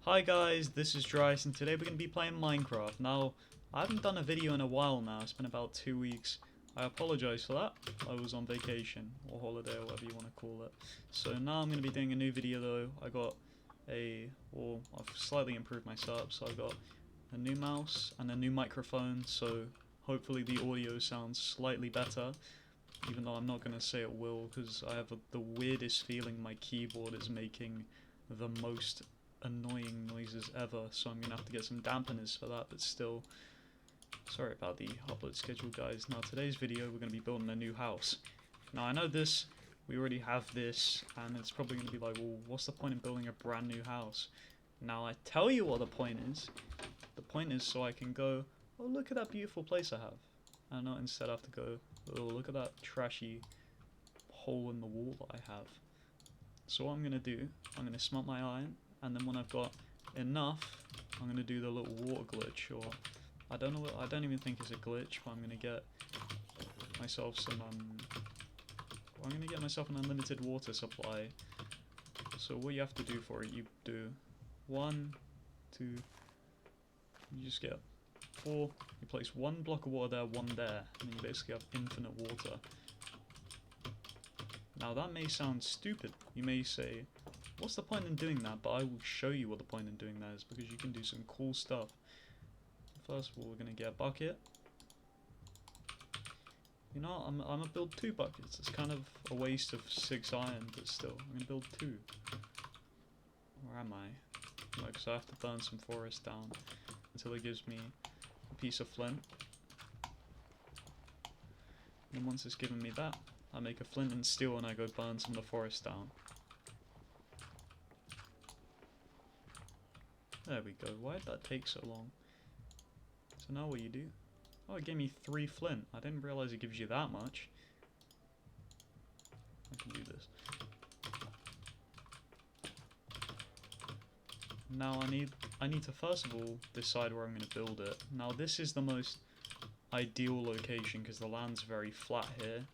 Hi guys, this is Dryce and today we're going to be playing Minecraft. Now, I haven't done a video in a while now, it's been about 2 weeks. I apologise for that, I was on vacation, or holiday, or whatever you want to call it. So now I'm going to be doing a new video though. I've slightly improved my setup, so I've got a new mouse and a new microphone, so hopefully the audio sounds slightly better. Even though I'm not going to say it will, because I have the weirdest feeling my keyboard is making the most annoying noises ever, so I'm gonna have to get some dampeners for that, but still, sorry about the upload schedule guys. Now today's video we're gonna be building a new house. Now I know we already have this, and it's probably gonna be like, well, what's the point in building a brand new house? Now I tell you what the point is. The point is so I can go, oh look at that beautiful place I have, and not instead have to go, oh look at that trashy hole in the wall that I have. So what I'm gonna do, I'm gonna smelt my iron, and then when I've got enough, I'm gonna do the little water glitch, or I don't even think it's a glitch, but I'm gonna get myself an unlimited water supply. So what you have to do for it, you do 1, 2, you just get 4, you place 1 block of water there, 1 there, and you basically have infinite water. Now that may sound stupid, you may say, what's the point in doing that? But I will show you what the point in doing that is, because you can do some cool stuff. First of all, we're going to get a bucket. You know, I'm going to build 2 buckets. It's kind of a waste of 6 iron, but still, I'm going to build 2. Where am I? No, because I have to burn some forest down until it gives me a piece of flint. And once it's given me that, I make a flint and steel and I go burn some of the forest down. There we go. Why did that take so long? So now what you do? Oh, it gave me 3 flint. I didn't realize it gives you that much. I can do this. Now I need to first of all decide where I'm going to build it. Now this is the most ideal location because the land's very flat here.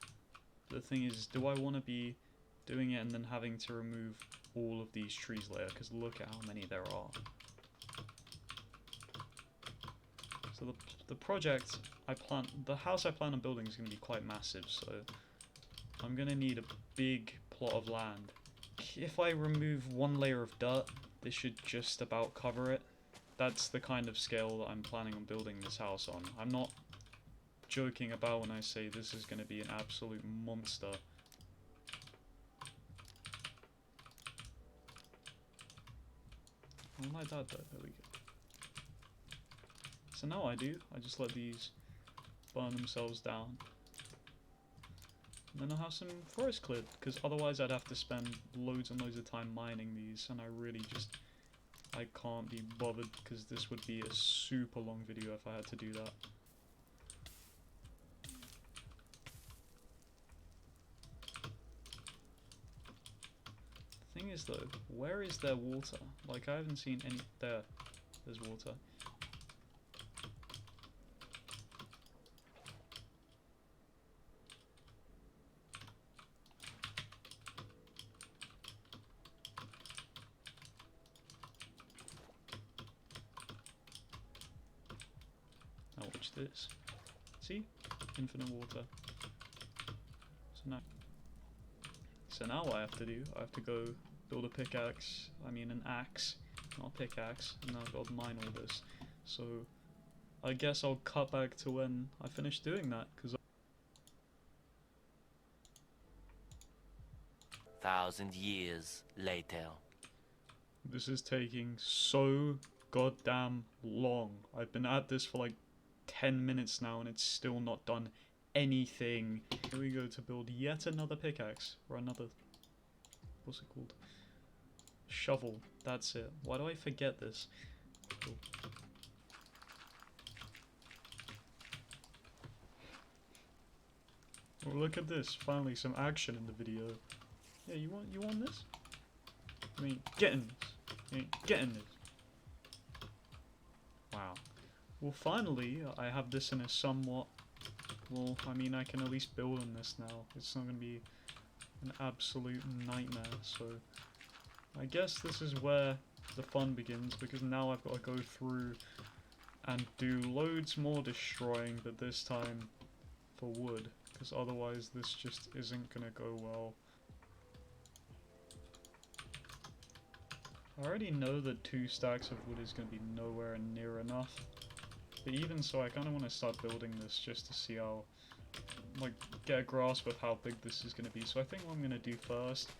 The thing is, do I want to be doing it and then having to remove all of these trees later? Because look at how many there are. So the house I plan on building is going to be quite massive, so I'm going to need a big plot of land. If I remove 1 layer of dirt, this should just about cover it. That's the kind of scale that I'm planning on building this house on. I'm not joking about when I say this is going to be an absolute monster. I like that though, there we go. So now I just let these burn themselves down. And then I'll have some forest cleared, because otherwise I'd have to spend loads and loads of time mining these, and I can't be bothered, because this would be a super long video if I had to do that. The thing is though, where is there water? Like I haven't seen any, there's water. Now watch this. See? Infinite water. So now what I have to do, I have to go build an axe, not a pickaxe, and I've got to mine all this. So I guess I'll cut back to when I finish doing that, because 1,000 years later. This is taking so goddamn long. I've been at this for like 10 minutes now and it's still not done anything. Here we go to build yet another pickaxe, or another, what's it called? Shovel, that's it. Why do I forget this? Cool. Oh, look at this, finally some action in the video. Yeah, you want this? You ain't getting this. You ain't getting this. Wow. Well, finally, I have this in a somewhat... Well, I mean, I can at least build on this now. It's not going to be an absolute nightmare, so... I guess this is where the fun begins, because now I've got to go through and do loads more destroying, but this time for wood, because otherwise this just isn't gonna go well. I already know that 2 stacks of wood is gonna be nowhere near enough, but even so I kind of want to start building this just to see how, like, get a grasp of how big this is gonna be. So I think what I'm gonna do first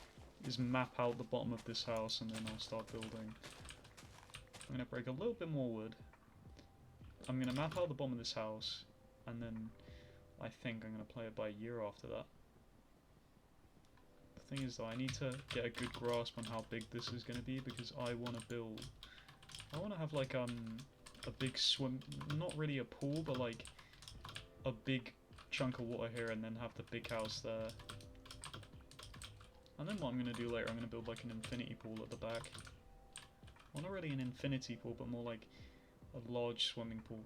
is map out the bottom of this house, and then I'll start building. I'm gonna break a little bit more wood. I'm gonna map out the bottom of this house, and then I think I'm gonna play it by year after that. The thing is though, I need to get a good grasp on how big this is gonna be, because I wanna build... I wanna have like a big swim... not really a pool, but like a big chunk of water here, and then have the big house there. And then what I'm gonna do later, I'm gonna build like an infinity pool at the back. Well, not really an infinity pool, but more like a large swimming pool.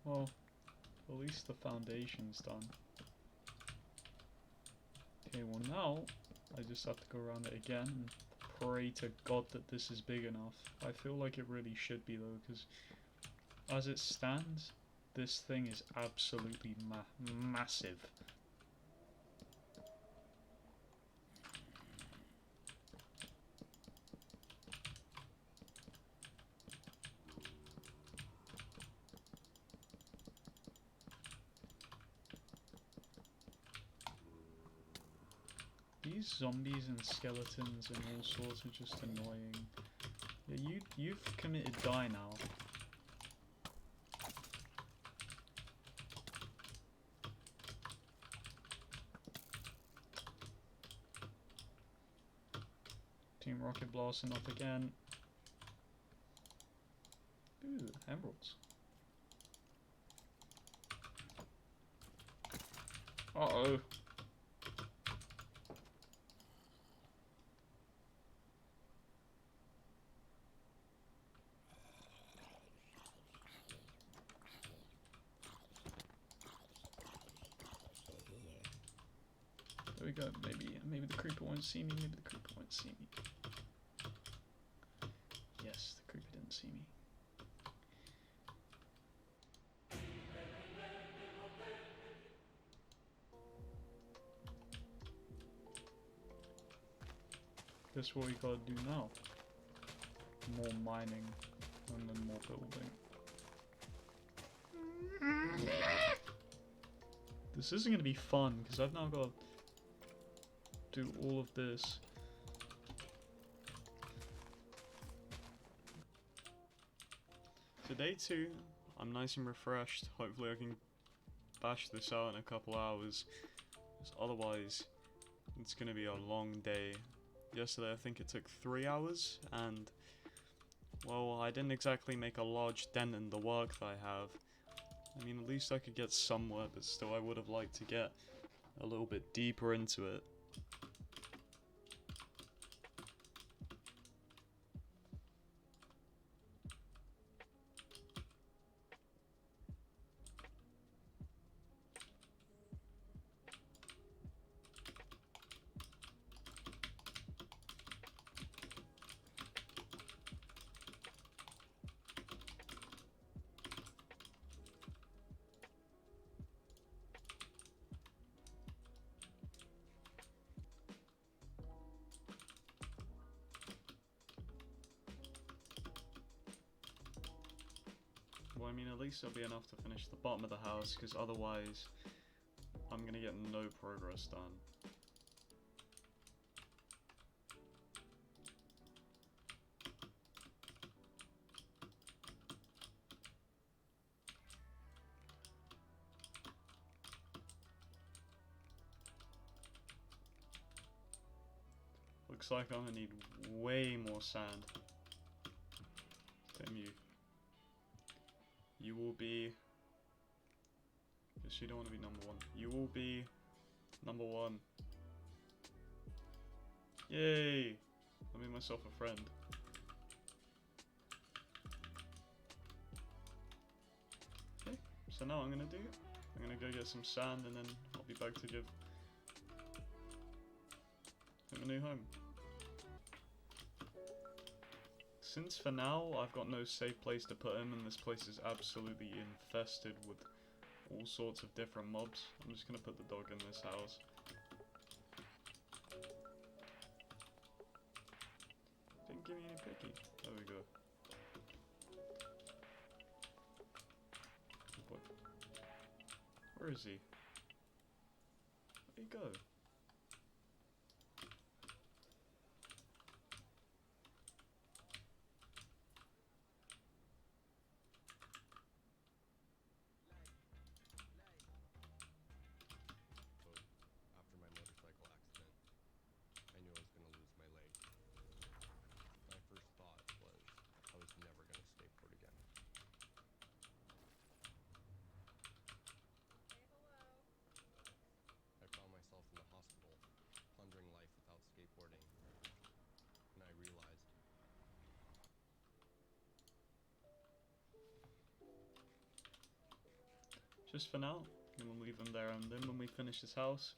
Well, at least the foundation's done. Okay, well now, I just have to go around it again and pray to God that this is big enough. I feel like it really should be though, because as it stands, this thing is absolutely massive. These zombies and skeletons and all sorts are just annoying. Yeah, you've committed die now. Team Rocket blasting off again. Ooh, emeralds. Uh-oh. There we go. Maybe the creeper won't see me. Maybe the creeper won't see me. Yes, the creeper didn't see me. Guess what we gotta do now? More mining and then more building. This isn't gonna be fun because I've now got to do all of this. So day 2, I'm nice and refreshed. Hopefully I can bash this out in a couple hours, because otherwise it's gonna be a long day. Yesterday I think it took 3 hours, and well, I didn't exactly make a large dent in the work that I have. I mean, at least I could get somewhere, but still I would have liked to get a little bit deeper into it. Well, I mean, at least it'll be enough to finish the bottom of the house, because otherwise I'm gonna get no progress done. Looks like I'm gonna need way more sand. Damn you. You will be... Guess you don't want to be number one. You will be number one. Yay! I made myself a friend. Okay, so now I'm gonna go get some sand and then I'll be back to give him a new home. Since for now I've got no safe place to put him and this place is absolutely infested with all sorts of different mobs, I'm just gonna put the dog in this house. Didn't give me any picky. There we go. Good boy. Where is he? Where'd he go? After my motorcycle accident, I knew I was going to lose my leg. My first thought was I was never going to skateboard again. I found myself in the hospital, pondering life without skateboarding, and I realized Just for now, I'm gonna leave him there, and then when we finish this house,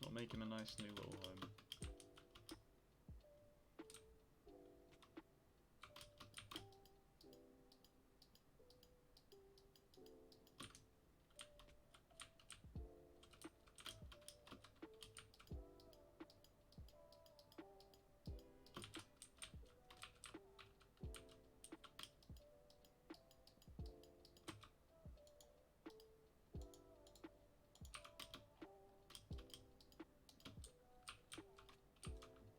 I'll make him a nice new little home.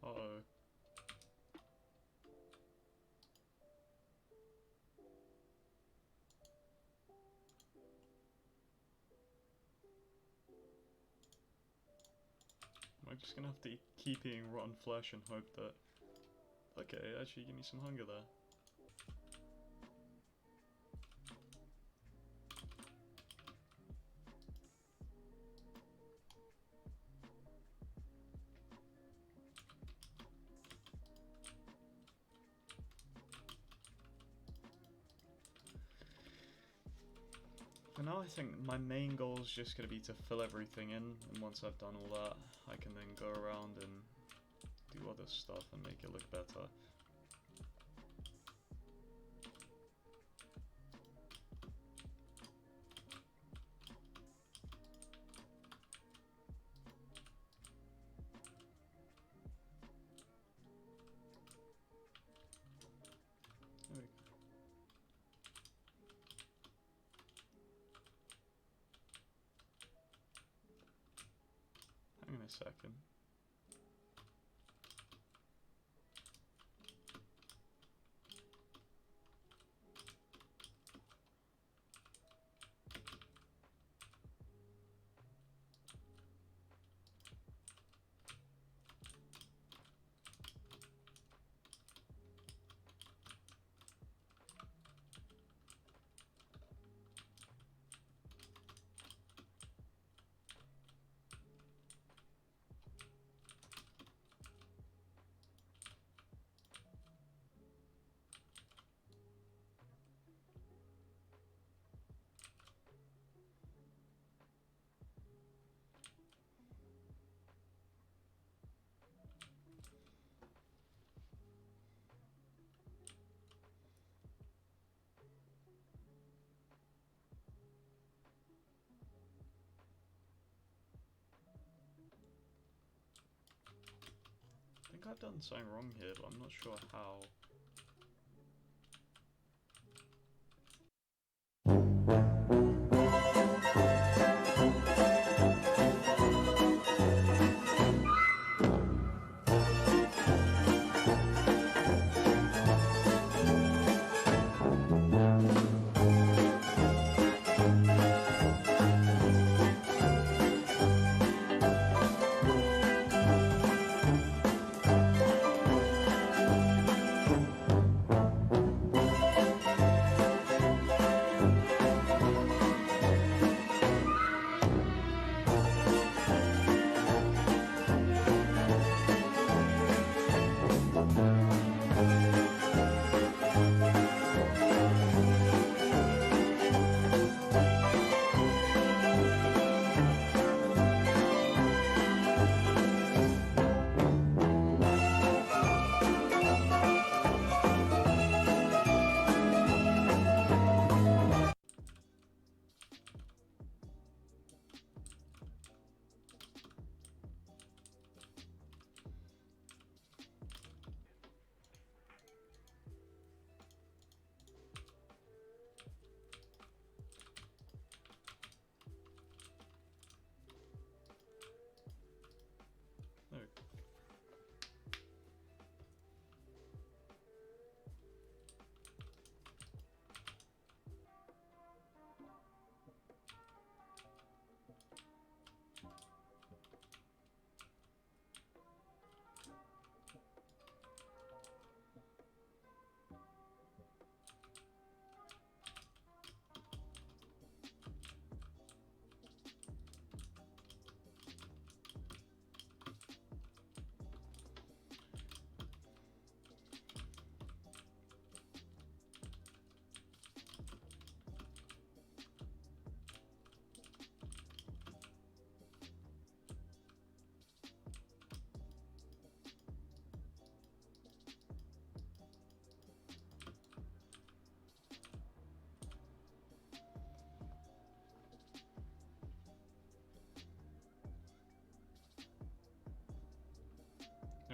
Uh-oh. Am I just gonna have to keep eating rotten flesh and hope that... Okay, actually give me some hunger there. For now, I think my main goal is just going to be to fill everything in, and once I've done all that, I can then go around and do other stuff and make it look better. There we go. Hang on a second. I think I've done something wrong here, but I'm not sure how.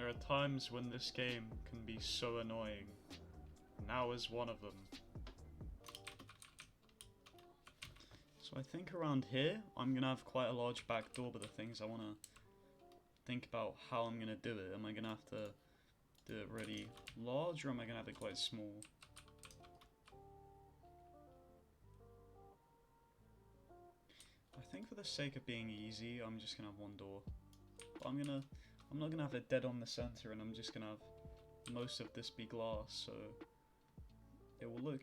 There are times when this game can be so annoying. Now is one of them. So I think around here, I'm gonna have quite a large back door, but the things I wanna think about how I'm gonna do it. Am I gonna have to do it really large, or am I gonna have it quite small? I think for the sake of being easy, I'm just gonna have one door. But I'm not gonna have it dead on the center, and I'm just gonna have most of this be glass, so it'll look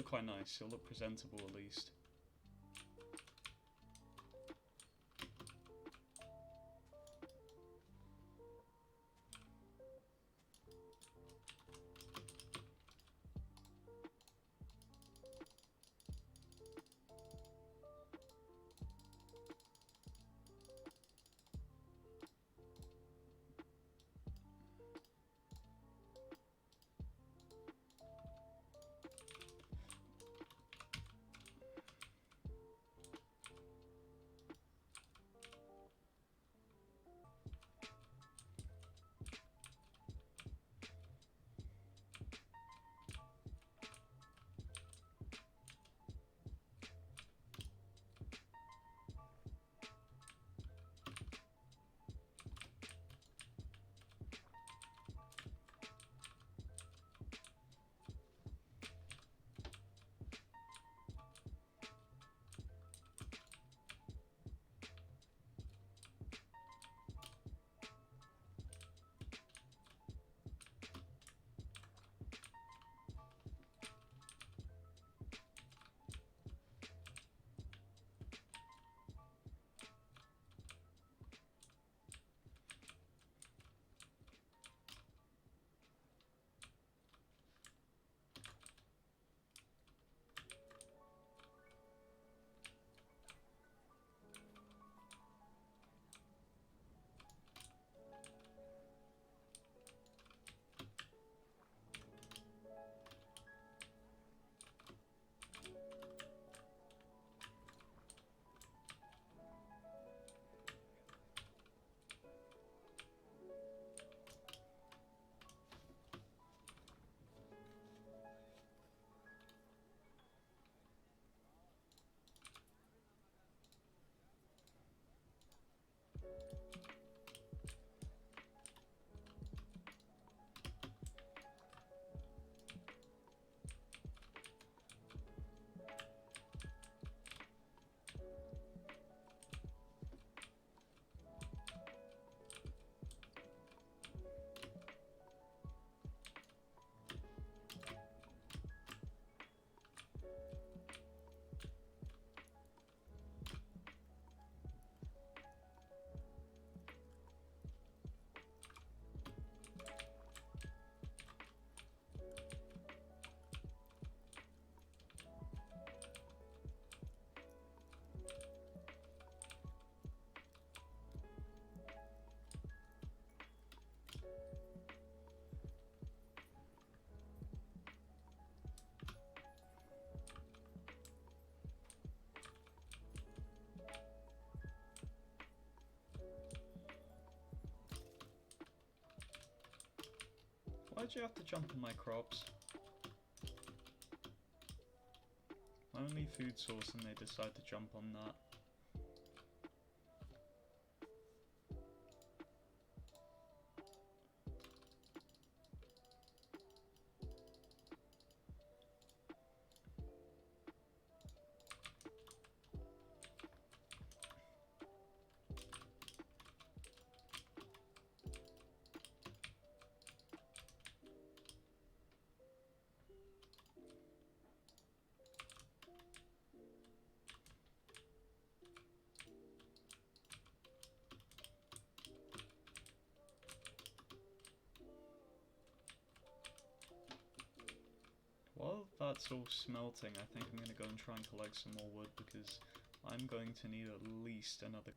quite nice. It'll look presentable at least. Why'd you have to jump on my crops? My only food source and they decide to jump on that. While that's all smelting, I think I'm going to go and try and collect some more wood because I'm going to need at least another...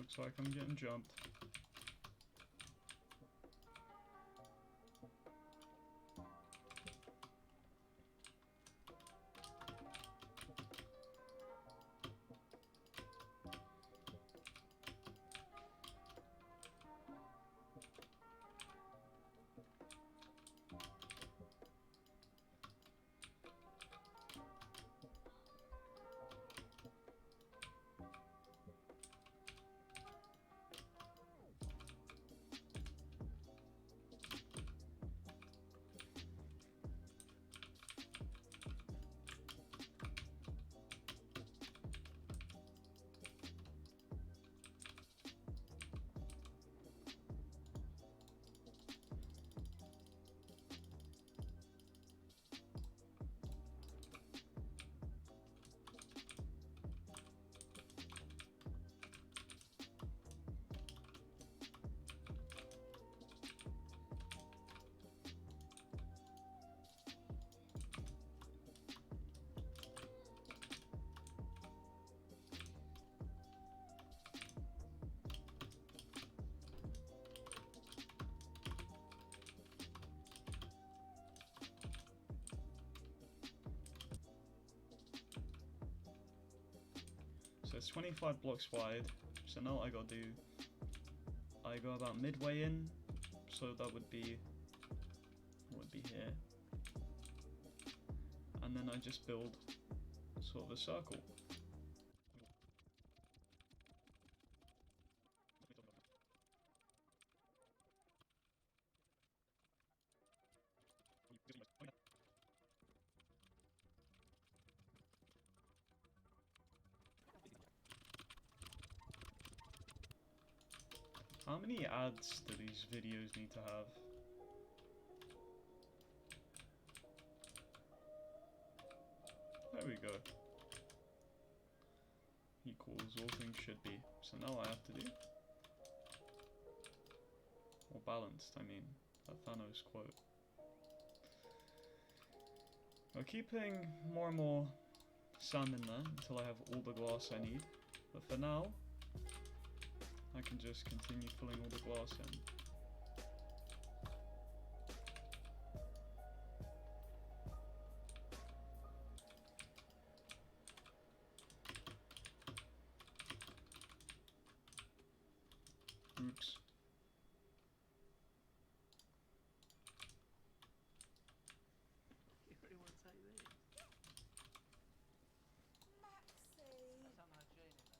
Looks like I'm getting jumped. So it's 25 blocks wide, so now what I gotta do, I go about midway in, so that would be here, and then I just build sort of a circle. How many ads do these videos need to have? There we go. Equals all things should be. So now I have to do. Or balanced, I mean. That Thanos quote. I'll keep putting more and more sand in there until I have all the glass I need. But for now, I can just continue filling all the glass in. Oops. Everyone say this. Maxie. That's not hygienic, that is.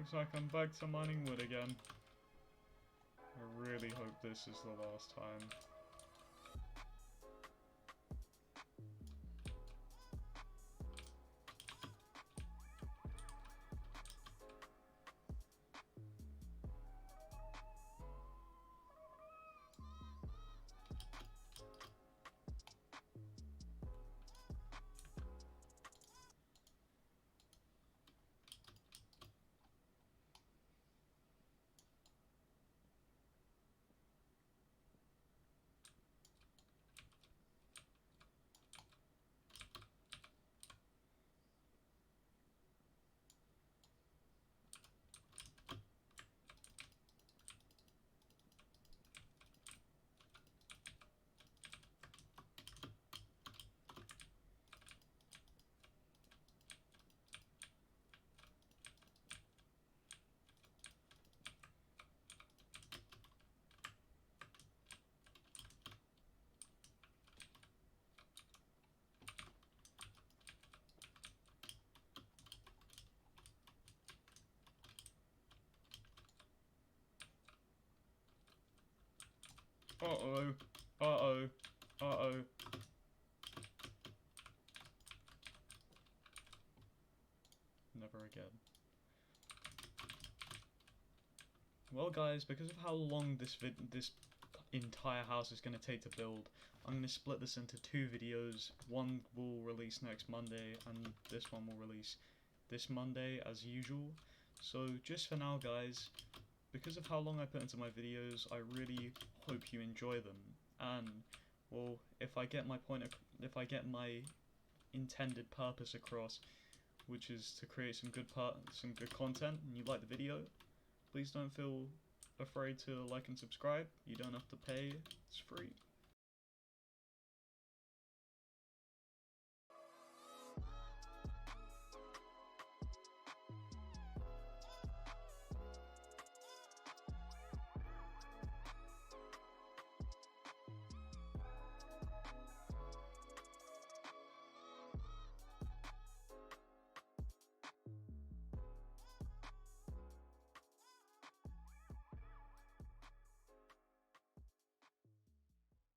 Looks like I'm back to mining wood again. I really hope this is the last time. Uh-oh. Uh-oh. Uh-oh. Never again. Well guys, because of how long this entire house is going to take to build, I'm going to split this into 2 videos. One will release next Monday, and this one will release this Monday as usual. So just for now guys, because of how long I put into my videos, I really hope you enjoy them. And, well, if I get my intended purpose across, which is to create some good content, and you like the video, please don't feel afraid to like and subscribe. You don't have to pay, it's free.